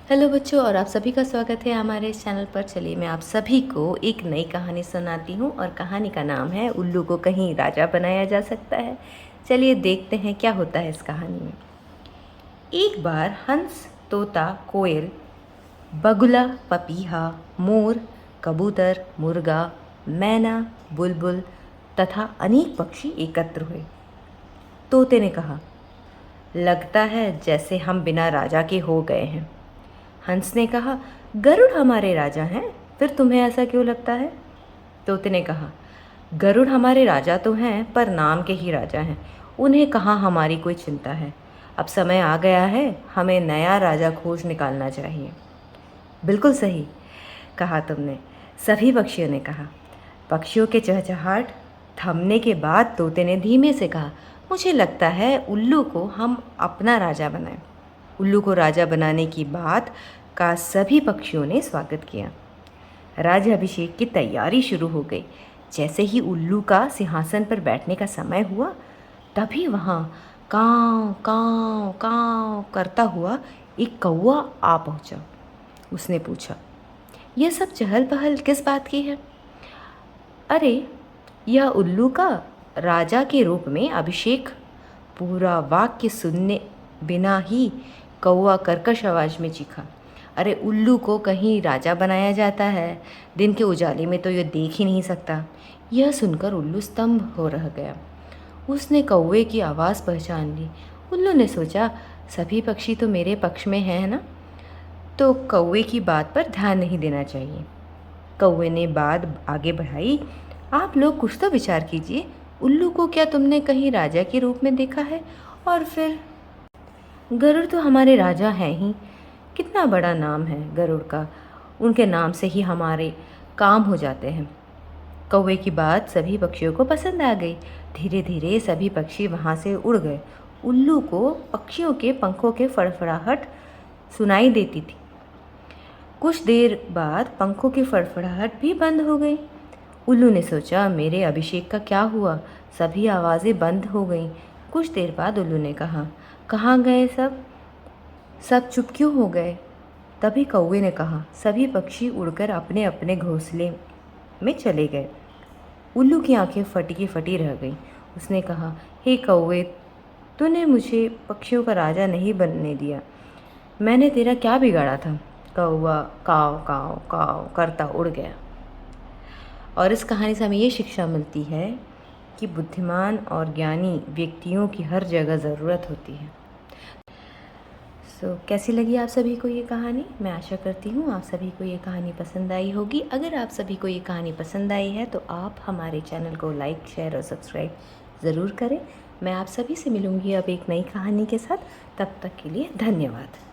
Hello बच्चों, और आप सभी का स्वागत है हमारे इस चैनल पर। चलिए मैं आप सभी को एक नई कहानी सुनाती हूँ और कहानी का नाम है उल्लू को कहीं राजा बनाया जा सकता है। चलिए देखते हैं क्या होता है इस कहानी में। एक बार हंस, तोता, कोयल, बगुला, पपीहा, मोर, कबूतर, मुर्गा, मैना, बुलबुल तथा अनेक पक्षी एकत्र हुए। तोते ने कहा, लगता है जैसे हम बिना राजा के हो गए हैं। हंस ने कहा, गरुड़ हमारे राजा हैं, फिर तुम्हें ऐसा क्यों लगता है? तोते ने कहा, गरुड़ हमारे राजा तो हैं, पर नाम के ही राजा हैं। उन्हें कहाँ हमारी कोई चिंता है। अब समय आ गया है, हमें नया राजा खोज निकालना चाहिए। बिल्कुल सही कहा तुमने, सभी पक्षियों ने कहा। पक्षियों के चहचहाट थमने के बाद तोते ने धीमे से कहा, मुझे लगता है उल्लू को हम अपना राजा बनाएं। उल्लू को राजा बनाने की बात का सभी पक्षियों ने स्वागत किया। राज्याभिषेक की तैयारी शुरू हो गई। जैसे ही उल्लू का सिंहासन पर बैठने का समय हुआ, तभी वहाँ काँव काँव काँव करता हुआ एक कौवा आ पहुँचा। उसने पूछा, यह सब चहल पहल किस बात की है? अरे, यह उल्लू का राजा के रूप में अभिषेक। पूरा वाक्य सुनने बिना ही कौवा कर्कश आवाज में चीखा, अरे उल्लू को कहीं राजा बनाया जाता है? दिन के उजाले में तो यह देख ही नहीं सकता। यह सुनकर उल्लू स्तंभ हो रह गया। उसने कौवे की आवाज़ पहचान ली। उल्लू ने सोचा, सभी पक्षी तो मेरे पक्ष में हैं ना, तो कौवे की बात पर ध्यान नहीं देना चाहिए। कौवे ने बात आगे बढ़ाई, आप लोग कुछ तो विचार कीजिए। उल्लू को क्या तुमने कहीं राजा के रूप में देखा है? और फिर गरुड़ तो हमारे राजा हैं ही। कितना बड़ा नाम है गरुड़ का, उनके नाम से ही हमारे काम हो जाते हैं। कौवे की बात सभी पक्षियों को पसंद आ गई। धीरे धीरे सभी पक्षी वहाँ से उड़ गए। उल्लू को पक्षियों के पंखों के फड़फड़ाहट सुनाई देती थी। कुछ देर बाद पंखों की फड़फड़ाहट भी बंद हो गई। उल्लू ने सोचा, मेरे अभिषेक का क्या हुआ? सभी आवाज़ें बंद हो गईं। कुछ देर बाद उल्लू ने कहा, कहाँ गए सब? सब चुप क्यों हो गए? तभी कौवे ने कहा, सभी पक्षी उड़कर अपने अपने घोंसले में चले गए। उल्लू की आंखें फटी की फटी रह गईं। उसने कहा, हे कौवे, तूने मुझे पक्षियों का राजा नहीं बनने दिया। मैंने तेरा क्या बिगाड़ा था? कौवा काव काव काव करता उड़ गया। और इस कहानी से हमें ये शिक्षा मिलती है कि बुद्धिमान और ज्ञानी व्यक्तियों की हर जगह ज़रूरत होती है। कैसी लगी आप सभी को ये कहानी? मैं आशा करती हूँ आप सभी को ये कहानी पसंद आई होगी। अगर आप सभी को ये कहानी पसंद आई है तो आप हमारे चैनल को लाइक, शेयर और सब्सक्राइब ज़रूर करें। मैं आप सभी से मिलूँगी अब एक नई कहानी के साथ। तब तक के लिए धन्यवाद।